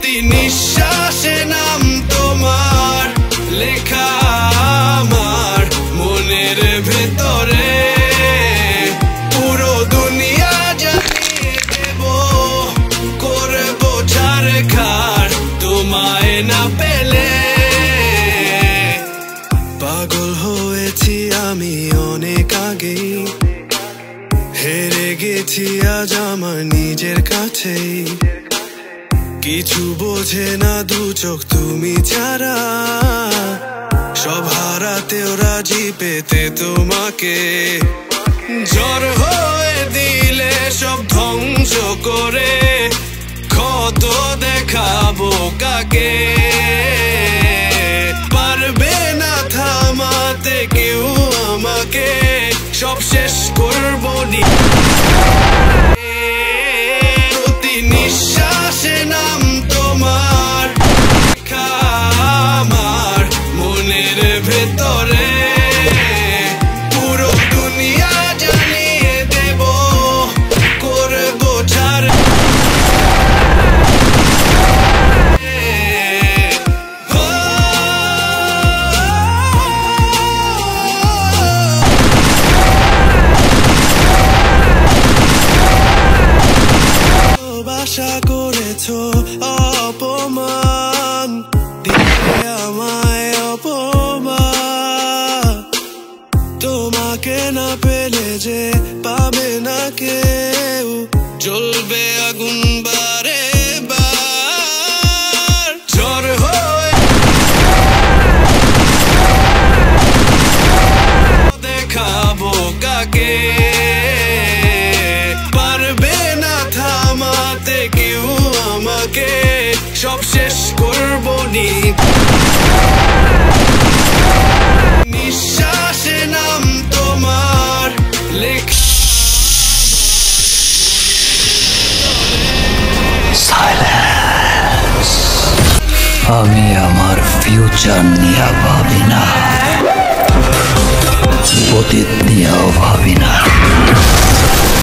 প্রতি নিঃশ্বাসে নাম তোমার লেখা আমার মনের ভেতরে। পুরো দুনিয়া জানিয়ে দেব, করবো ছারখার তোমায় না পেলে। পাগল হয়েছি আমি অনেক আগেই, হেরে গেছি আজ আমার নিজের কাছেই। কিছু বোঝে না দু চোখ তুমি ছাড়া, সব হারাতেও রাজি পেতে তোমাকে। ঝড় হয়ে দিলে সব ধ্বংস করে, ক্ষত দেখাবো কাকে। পারবে না থামাতে কেউ আমাকে, সব শেষ করবো নি। প্রতি নিঃশ্বাসে নাম তোমার লেখা আমার মনের ভেতরে। পুরো দুনিয়া জানিয়ে দেব, করবো ছাড়। আশা করেছো অপমান, দিলে আমায় অপমান। তোমাকে না পেলে যে পাবে না কেউ, জ্বলবে আগুন বারে বার। ঝড় হয়ে দেখাবো কাকে। পারবে না থামাতে কেউ আমাকে, সব শেষ করবো নি। নিঃশ্বাসে নাম তোমার লেখ। সাইলেন্স। আমি আমার ফিউচার নিয়ে ভাবি না, অতীত নিয়েও ভাবি না।